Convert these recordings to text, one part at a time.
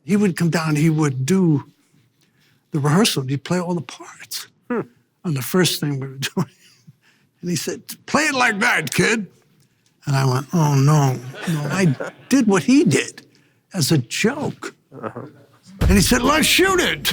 He would come down, he would do the rehearsal, he'd play all the parts. And the first thing we were doing, and he said, play it like that, kid. And I went, oh, no. I did what he did as a joke. And he said, let's shoot it.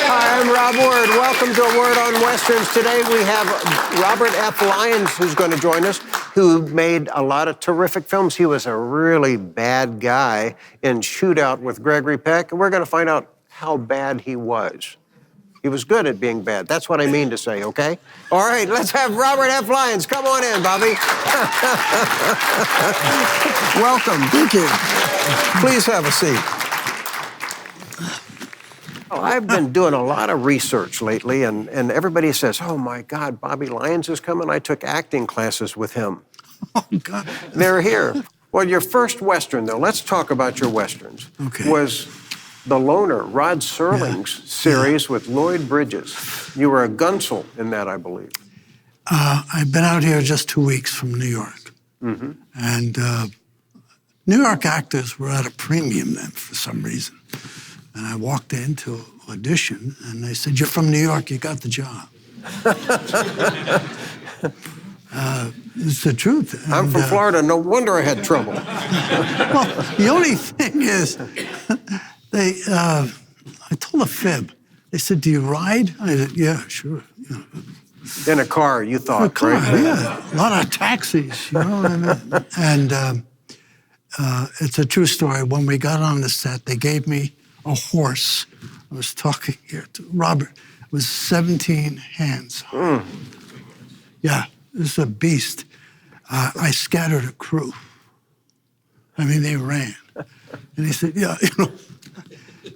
I'm Rob Word. Welcome to A Word on Westerns. Today we have Robert F. Lyons, who's going to join us, who made a lot of terrific films. He was a really bad guy in Shootout with Gregory Peck, and we're going to find out how bad he was. He was good at being bad. That's what I mean to say, okay? All right, let's have Robert F. Lyons. Come on in, Bobby. Welcome. Thank you. Please have a seat. Oh, I've been doing a lot of research lately, and everybody says, oh, my God, Bobby Lyons is coming. I took acting classes with him. Oh, God. They're here. Well, your first Western, though, let's talk about your Westerns, was The Loner, Rod Serling's series with Lloyd Bridges. You were a Gunsel in that, I believe. I've been out here just 2 weeks from New York. And New York actors were at a premium then for some reason. And I walked in to audition, and they said, you're from New York, you got the job. It's the truth. And, I'm from Florida, no wonder I had trouble. Well, the only thing is, I told a fib. They said, do you ride? I said, yeah, sure. You know. In a car, you thought, a car, right? Yeah, a lot of taxis, you know what I mean? And it's a true story. When we got on the set, they gave me a horse. I was talking here to Robert. It was 17 hands. Yeah, this is a beast. I scattered a crew. I mean, they ran. And he said, yeah, you know,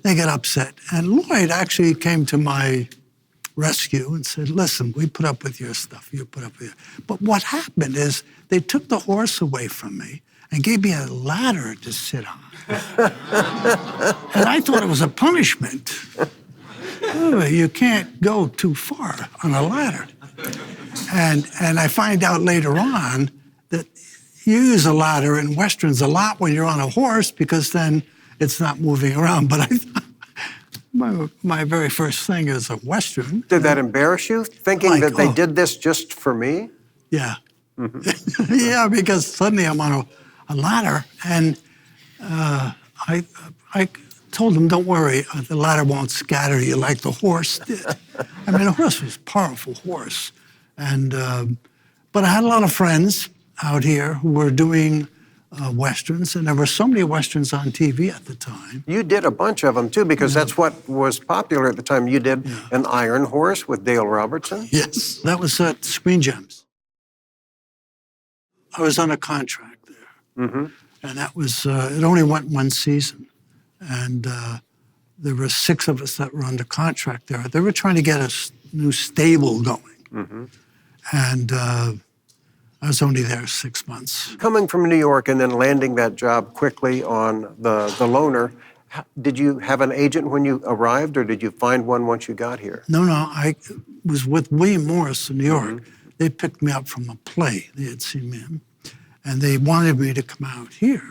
they got upset. And Lloyd actually came to my rescue and said, listen, we put up with your stuff, you put up with it. But what happened is they took the horse away from me and gave me a ladder to sit on. And I thought it was a punishment. Oh, you can't go too far on a ladder. And I find out later on that you use a ladder in Westerns a lot when you're on a horse because then it's not moving around. But I thought my very first thing is a Western. Did that embarrass you, thinking like, that they did this just for me? Yeah. Yeah, because suddenly I'm on a ladder, and I told him, don't worry, the ladder won't scatter you like the horse did. I mean, the horse was a powerful horse. And, but I had a lot of friends out here who were doing Westerns, and there were so many Westerns on TV at the time. You did a bunch of them, too, because that's what was popular at the time. You did An Iron Horse with Dale Robertson. Yes, that was at Screen Gems. I was on a contract there. And that was, it only went one season. And there were 6 of us that were under contract there. They were trying to get a new stable going. And I was only there 6 months. Coming from New York and then landing that job quickly on the Loner, did you have an agent when you arrived, or did you find one once you got here? No, I was with William Morris in New York. They picked me up from a play. They had seen me in. And they wanted me to come out here.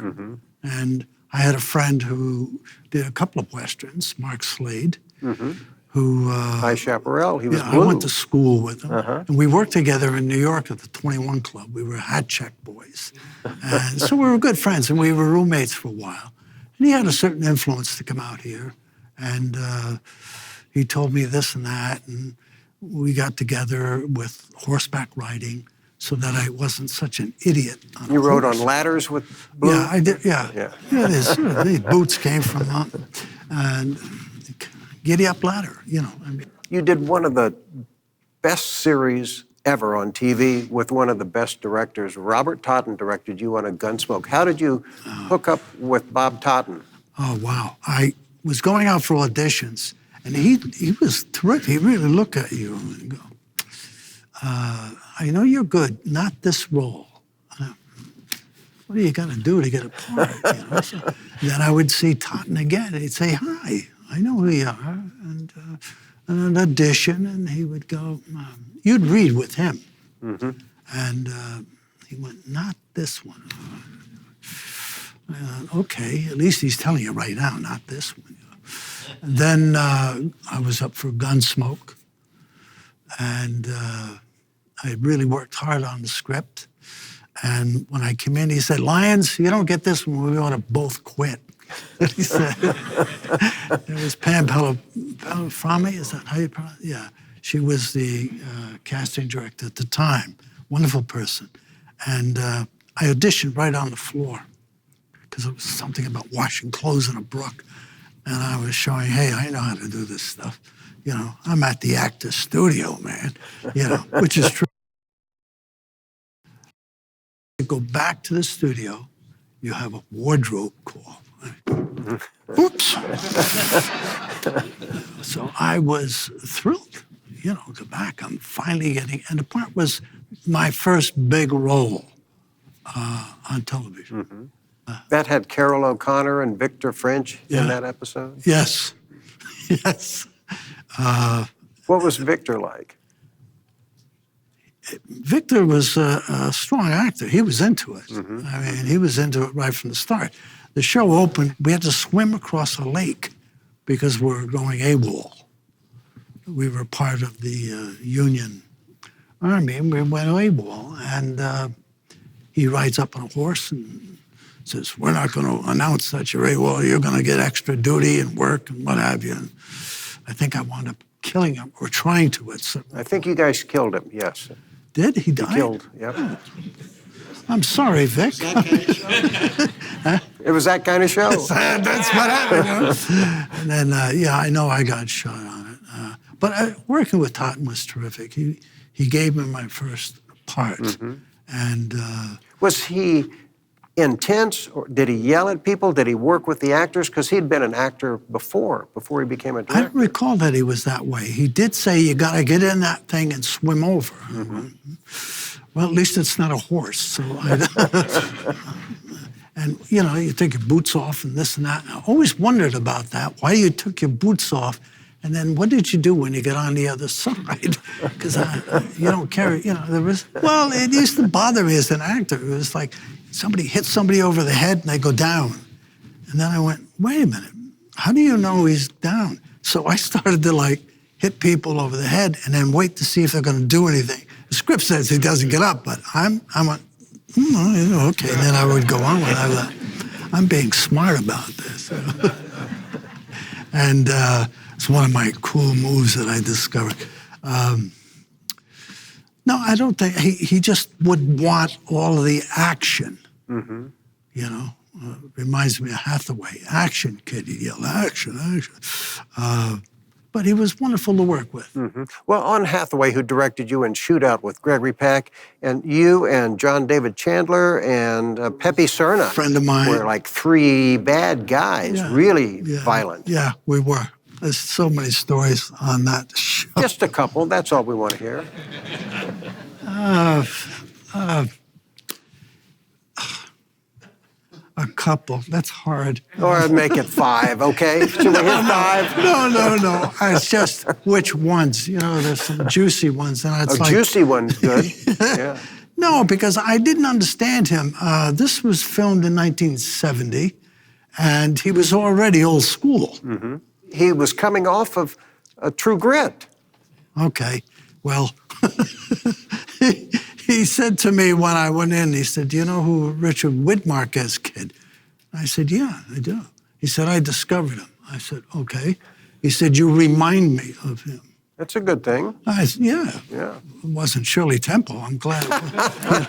And I had a friend who did a couple of Westerns, Mark Slade, who... HIGH CHAPARRAL, he was yeah, blue. I went to school with him. And we worked together in New York at the 21 Club. We were hat check boys. And so we were good friends, and we were roommates for a while. And he had a certain influence to come out here. And he told me this and that, and we got together with horseback riding so that I wasn't such an idiot on You a rode horse. on ladders with blue? Yeah, I did, yeah. These boots came from and giddy up ladder, you know. I mean. You did one of the best series ever on TV with one of the best directors. Robert Totten directed you on a Gunsmoke. How did you hook up with Bob Totten? Oh, wow. I was going out for auditions, and he was terrific. He really looked at you and go, I know you're good, not this role. What do you got to do to get a part? You know? So then I would see Totten again, and he'd say, hi, I know who you are. And an audition, and he would go, you'd read with him. And he went, not this one. Okay, at least he's telling you right now, not this one. And then I was up for Gunsmoke, and I really worked hard on the script. And when I came in, he said, Lyons, you don't get this one, we ought to both quit. He said, it was Pam Pelaframi, is that how you pronounce it? Yeah, she was the casting director at the time, wonderful person. And I auditioned right on the floor because it was something about washing clothes in a brook. And I was showing, hey, I know how to do this stuff. You know, I'm at the actor's studio, man, you know, which is true. You go back to the studio, you have a wardrobe call. Oops. So I was thrilled, you know, go back. I'm finally getting, and the part was my first big role on television. That had Carol O'Connor and Victor French in that episode? Yes, yes. What was Victor like? Victor was a strong actor. He was into it. I mean, he was into it right from the start. The show opened, we had to swim across a lake because we were going AWOL. We were part of the Union Army, and we went AWOL. And he rides up on a horse and says, we're not going to announce that you're AWOL. You're going to get extra duty and work and what have you. And I think I wound up killing him, or trying to. I think you guys killed him, yes. Did he die? Killed, yep. I'm sorry, Vic. It was that kind of show. That's what happened. And then, yeah, I know I got shot on it. But working with Totten was terrific. He gave me my first part. And was he intense, or did he yell at people? Did he work with the actors? Because he'd been an actor before he became a director. I don't recall that he was that way. He did say, you got to get in that thing and swim over. Well, at least it's not a horse. So and, you know, you take your boots off and this and that. And I always wondered about that, why you took your boots off, and then what did you do when you get on the other side? Because you don't carry, you know, well, it used to bother me as an actor. It was like somebody hits somebody over the head and they go down. And then I went, wait a minute, how do you know he's down? So I started to like hit people over the head and then wait to see if they're going to do anything. The script says he doesn't get up, but I went, okay. And then I would go on with it. I'm being smart about this. And it's one of my cool moves that I discovered. No, I don't think, he just would want all of the action, you know. Reminds me of Hathaway, action, kid, he'd yell, action, action. But he was wonderful to work with. Well, on Hathaway, who directed you in Shootout with Gregory Peck, and you and John David Chandler and Pepe Cerna, friend of mine, were like three bad guys, really violent. Yeah, we were. There's so many stories on that show. Just a couple, that's all we want to hear. A couple, that's hard. Or make it 5, okay? Should we hit 5? No. It's just which ones. You know, there's some juicy ones. And it's like, juicy one's good. Yeah. No, because I didn't understand him. This was filmed in 1970, and he was already old school. He was coming off of True Grit. Okay, well, he said to me when I went in, he said, do you know who Richard Widmark is, kid? I said, yeah, I do. He said, I discovered him. I said, okay. He said, you remind me of him. That's a good thing. I said, yeah. It wasn't Shirley Temple. I'm glad it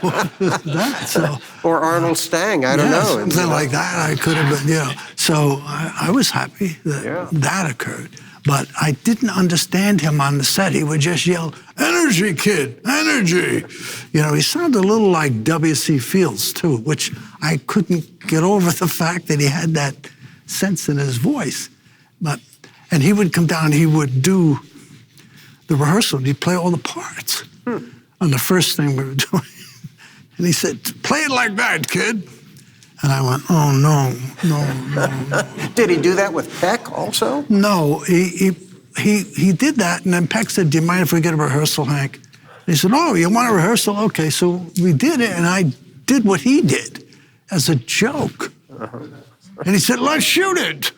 was that. So, or Arnold Stang, I don't know. Something like that. I could have been, you know. So I was happy that that occurred. But I didn't understand him on the set. He would just yell, energy, kid, energy. You know, he sounded a little like W.C. Fields, too, which I couldn't get over the fact that he had that sense in his voice. And he would come down, he would do the rehearsal, and he'd play all the parts on the first thing we were doing. And he said, play it like that, kid. And I went, oh, no. Did he do that with Peck also? No, he he did that, and then Peck said, "Do you mind if we get a rehearsal, Hank?" And he said, "Oh, you want a rehearsal? Okay." So we did it, and I did what he did as a joke. And he said, "Let's shoot it."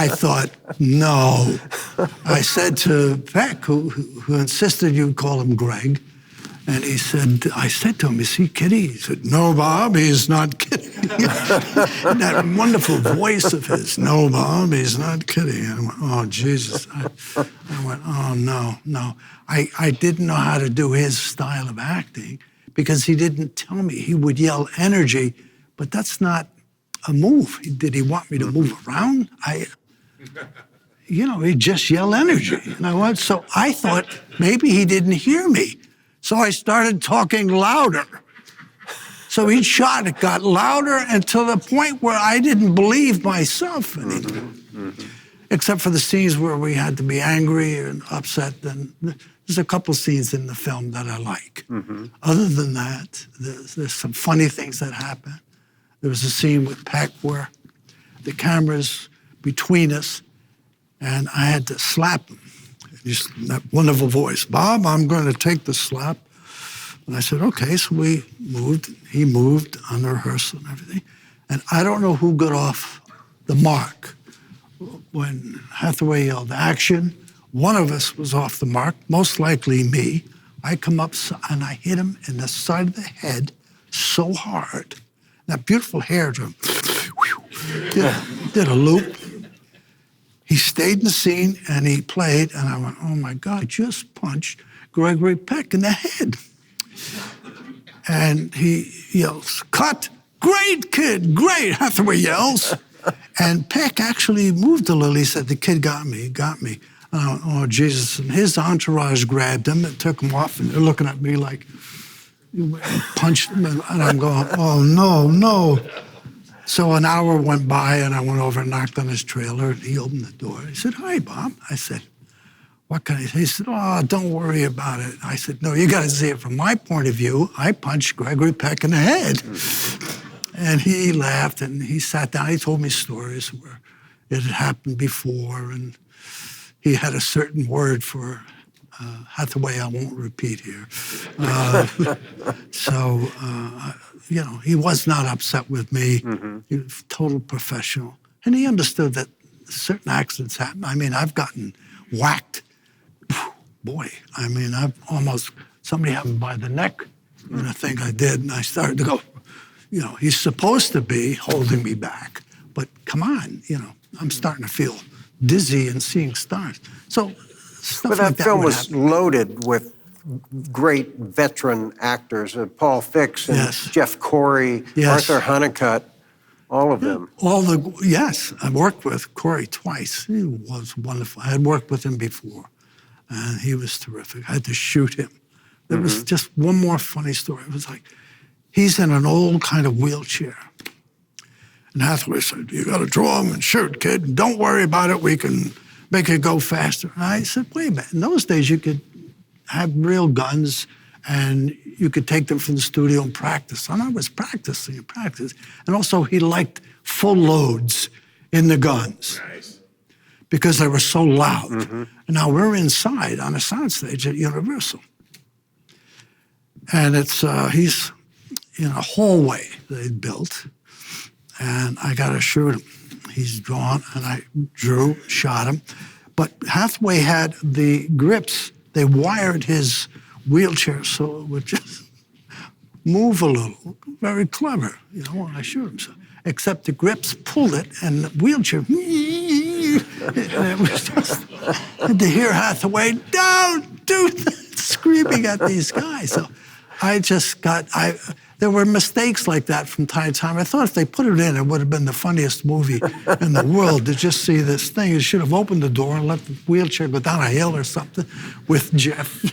I thought, no. I said to Peck, who insisted you call him Greg, and I said to him, "Is he kidding?" He said, "No, Bob, he's not kidding." And that wonderful voice of his, "No, Bob, he's not kidding." And I went, "Oh, Jesus." I went, "Oh, no. I didn't know how to do his style of acting because he didn't tell me. He would yell energy, but that's not a move. Did he want me to move around? He'd just yell energy." And so I thought maybe he didn't hear me. So I started talking louder. So each shot, it got louder and to the point where I didn't believe myself anymore. Except for the scenes where we had to be angry and upset. Then there's a couple scenes in the film that I like. Other than that, there's some funny things that happen. There was a scene with Peck where the camera's between us, and I had to slap him. Just that wonderful voice, "Bob, I'm going to take the slap." And I said, "Okay." So we moved. He moved on the rehearsal and everything. And I don't know who got off the mark. When Hathaway yelled action, one of us was off the mark, most likely me. I come up and I hit him in the side of the head so hard. That beautiful hair did a loop. He stayed in the scene and he played, and I went, "Oh my God, I just punched Gregory Peck in the head." And he yells, "Cut! Great, kid, great," Hathaway yells. And Peck actually moved a little. He said, "The kid got me. And I went, "Oh, Jesus." And his entourage grabbed him and took him off, and they're looking at me like, "You punched him," and I'm going, "Oh, no." So an hour went by, and I went over and knocked on his trailer, and he opened the door. He said, "Hi, Bob." I said, "What can I say?" He said, "Oh, don't worry about it." I said, "No, you got to see it from my point of view. I punched Gregory Peck in the head." And he laughed, and he sat down. He told me stories where it had happened before, and he had a certain word for Hathaway I won't repeat here. He was not upset with me. He was a total professional. And he understood that certain accidents happen. I mean, I've gotten whacked. Boy, I've almost, somebody had me by the neck, and I think I did, and I started to go, he's supposed to be holding me back, but come on, I'm starting to feel dizzy and seeing stars. So stuff But like that film was happen. loaded with great veteran actors, Paul Fix and Jeff Corey, Arthur Honeycutt, all of them. Yes, I worked with Corey twice. He was wonderful. I had worked with him before, and he was terrific. I had to shoot him. There was just one more funny story. It was like, he's in an old kind of wheelchair. And Hathaway said, "You got to draw him and shoot, kid. And don't worry about it. We can make it go faster." And I said, "Wait a minute. In those days, you could have real guns and you could take them from the studio and practice." And I was practicing and practicing. And also, he liked full loads in the guns because they were so loud. And now we're inside on a soundstage at Universal. And he's in a hallway they'd built, and I got to shoot him. He's drawn, and I shot him. But Hathaway had the grips. They wired his wheelchair so it would just move a little. Very clever, when I shoot him. So, except the grips pulled it, and the wheelchair, and it was just, and to hear Hathaway, "Don't do that," screaming at these guys. So I just there were mistakes like that from time to time. I thought if they put it in, it would have been the funniest movie in the world to just see this thing. You should have opened the door and let the wheelchair go down a hill or something with Jeff.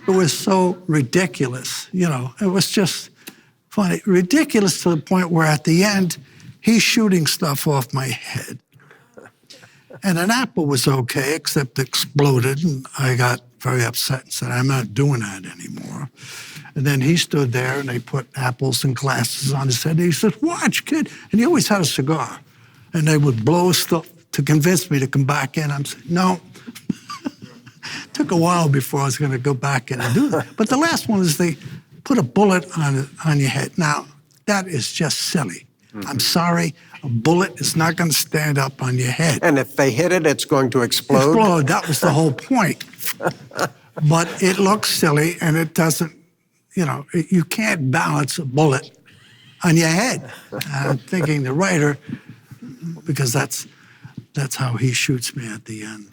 It was so ridiculous. It was just funny. Ridiculous to the point where at the end, he's shooting stuff off my head. And an apple was okay, except it exploded, and I got very upset and said, "I'm not doing that anymore." And then he stood there, and they put apples and glasses on his head. And he said, "Watch, kid." And he always had a cigar. and they would blow stuff to convince me to come back in. I'm saying, no. Took a while before I was going to go back in and do that. But the last one is they put a bullet on your head. Now, that is just silly. I'm sorry, a bullet is not going to stand up on your head. And if they hit it, it's going to explode? Explode, that was the whole point. But it looks silly, and it doesn't, you can't balance a bullet on your head. I'm thinking the writer, because that's how he shoots me at the end.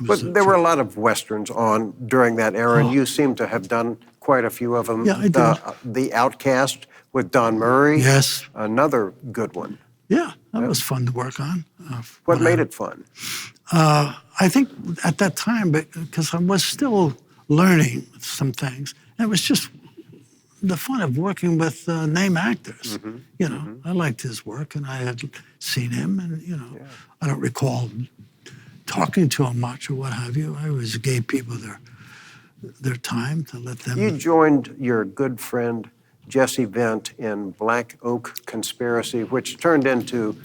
But there were a lot of Westerns on during that era, and you seem to have done quite a few of them. Yeah, I did. The Outcast with Don Murray. Yes. Another good one. Yeah, that was fun to work on. What made it fun? I think at that time, because I was still learning some things, and it was just the fun of working with name actors. I liked his work, and I had seen him, and I don't recall talking to him much or what have you. I always gave people their time to let them. You joined your good friend Jesse Vint in Black Oak Conspiracy, which turned into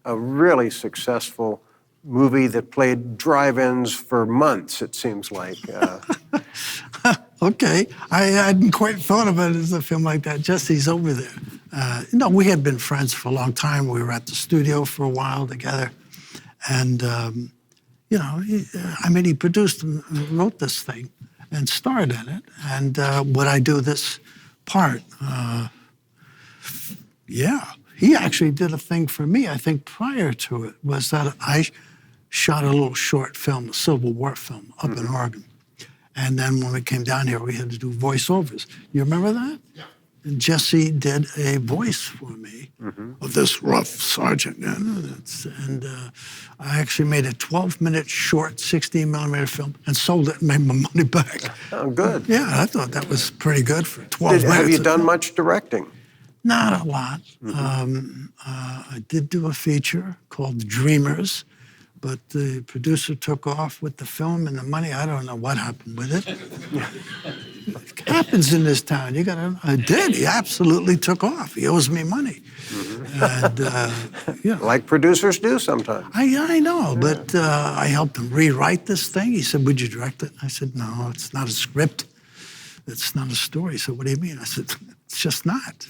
a really successful movie that played drive-ins for months, it seems like. Okay, I hadn't quite thought of it as a film like that. Jesse's over there. We had been friends for a long time. We were at the studio for a while together. And, he produced and wrote this thing and starred in it. And would I do this part? He actually did a thing for me, I think, prior to it, was that I shot a little short film, a Civil War film, up in Oregon. And then when we came down here, we had to do voiceovers. You remember that? Yeah. And Jesse did a voice for me of this rough sergeant. And I actually made a 12-minute short 16mm film and sold it and made my money back. Oh, good. Yeah, I thought that was pretty good for 12 minutes. Have you done much directing? Not a lot. I did do a feature called Dreamers, but the producer took off with the film and the money. I don't know what happened with it. It happens in this town. I did. He absolutely took off. He owes me money. And, like producers do sometimes. I know, but I helped him rewrite this thing. He said, would you direct it? I said, no, it's not a script. It's not a story. He said, what do you mean? I said, it's just not.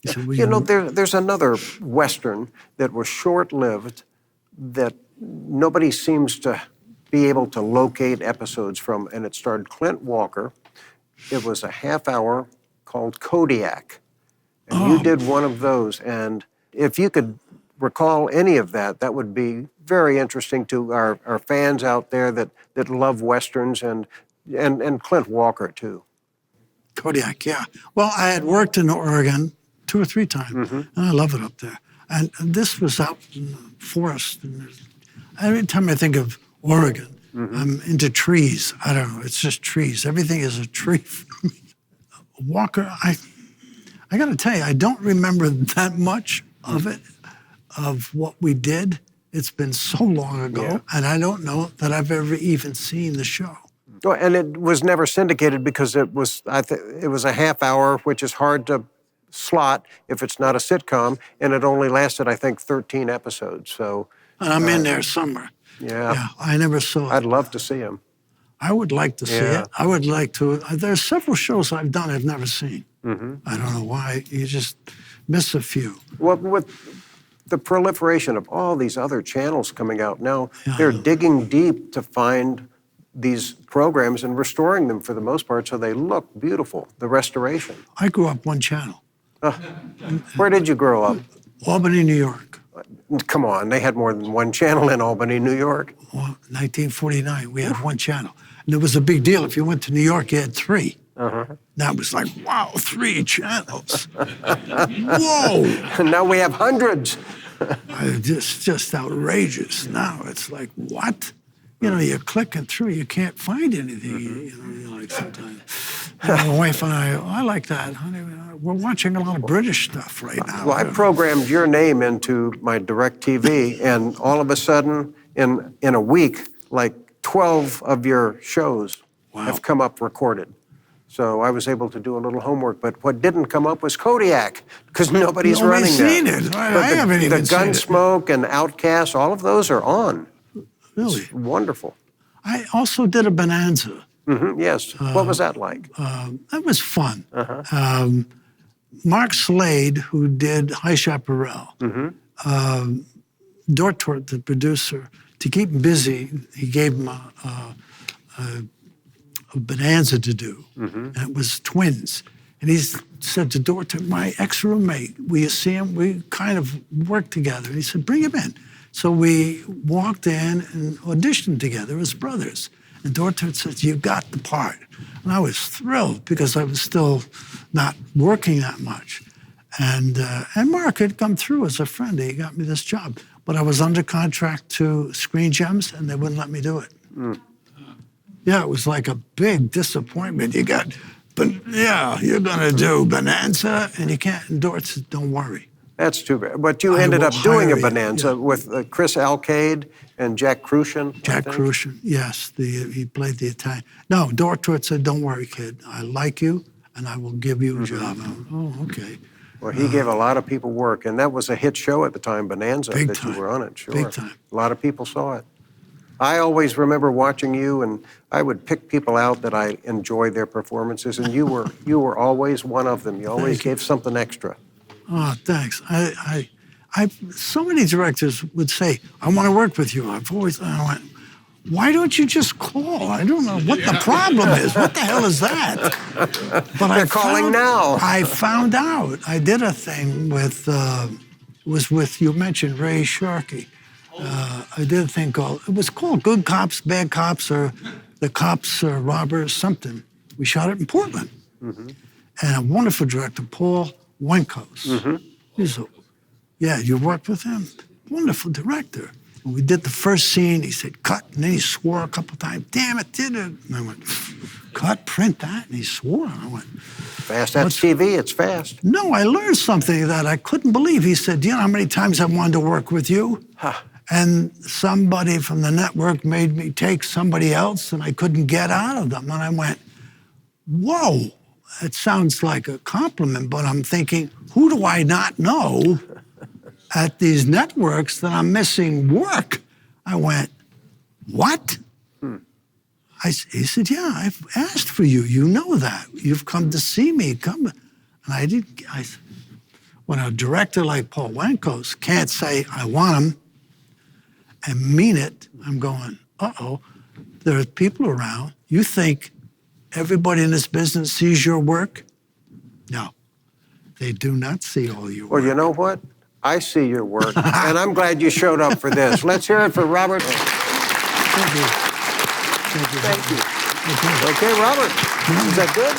He said, well, there's another Western that was short-lived that nobody seems to be able to locate episodes from, and it starred Clint Walker. It was a half-hour called Kodiak, and you did one of those. And if you could recall any of that, that would be very interesting to our fans out there that love Westerns and Clint Walker, too. Kodiak, yeah. Well, I had worked in Oregon 2 or 3 times, and I love it up there. And this was out in the forest. And every time I think of Oregon, I'm into trees. I don't know, it's just trees. Everything is a tree for me. Walker, I got to tell you, I don't remember that much of it, of what we did. It's been so long ago, and I don't know that I've ever even seen the show. Well, and it was never syndicated because it was a half hour, which is hard to slot if it's not a sitcom, and it only lasted, I think, 13 episodes. So, and I'm in there somewhere. Yeah, I never saw it. I'd love to see him. I would like to see it. I would like to. There's several shows I've done I've never seen. I don't know why. You just miss a few. Well, with the proliferation of all these other channels coming out now, they're digging deep to find these programs and restoring them for the most part so they look beautiful, the restoration. I grew up one channel. Where did you grow up? Albany, New York. Come on, they had more than one channel in Albany, New York. Well, 1949, we had one channel. And it was a big deal. If you went to New York, you had 3. That was like, wow, 3 channels. Whoa! Now we have hundreds. It's just outrageous. Now it's like, what? You're clicking through, you can't find anything. Like sometimes. My wife and I like that, honey. We're watching a lot of British stuff right now. Well, I programmed your name into my DirecTV, and all of a sudden, in a week, like 12 of your shows have come up recorded. So I was able to do a little homework, but what didn't come up was Kodiak, because nobody's running seen that. it. I haven't even seen it. The Gunsmoke and OUTCASTS, all of those are on. Really? It's wonderful. I also did a Bonanza. Yes. What was that like? That was fun. Mark Slade, who did HIGH CHAPARRAL, Dortort, the producer, to keep him busy, he gave him a Bonanza to do. And it was twins. And he said to Dortort, my ex-roommate, will you see him? We kind of worked together. And he said, bring him in. So we walked in and auditioned together as brothers. And Dortort said, you got the part. And I was thrilled because I was still not working that much. And Mark had come through as a friend. He got me this job. But I was under contract to Screen Gems, and they wouldn't let me do it. Yeah, it was like a big disappointment. You got, yeah, you're going to do Bonanza, and you can't. And Dort said, don't worry. That's too bad. But you ended up doing a Bonanza with Chris Alcade and Jack Crucian. Jack Crucian, yes. He played the Italian. No, Dortort said, don't worry, kid. I like you, and I will give you a job. I went, oh, okay. Well, he gave a lot of people work, and that was a hit show at the time, Bonanza, that you were on it, sure. Big time. A lot of people saw it. I always remember watching you, and I would pick people out that I enjoyed their performances, and you were always one of them. You always gave something extra. Oh, thanks. So many directors would say, I want to work with you. I went, why don't you just call? I don't know what the problem is. What the hell is that? But They're calling now. I found out. I did a thing with, was with, you mentioned Ray Sharkey. I did a thing called, it was called Good Cops, Bad Cops, or The Cops Are Robbers, something. We shot it in Portland. And a wonderful director, Paul Wenkos. He's a, yeah, you worked with him? Wonderful director. When we did the first scene, he said, cut, and then he swore a couple times, damn it, did it? And I went, cut, print that, and he swore. And I went, fast, that's TV, it's fast. No, I learned something that I couldn't believe. He said, do you know how many times I wanted to work with you? And somebody from the network made me take somebody else, and I couldn't get out of them. And I went, whoa, it sounds like a compliment, but I'm thinking, who do I not know at these networks that I'm missing work? I went, what? He said, yeah, I've asked for you. You know that. You've come to see me. Come. And I did. When a director like Paul Wenkos can't say, I want him, and mean it, I'm going, uh-oh, there are people around. You think everybody in this business sees your work? No, they do not see all your work. Well, you know what? I see your work, and I'm glad you showed up for this. Let's hear it for Robert. Thank you. Thank you. Okay, Robert, is that good?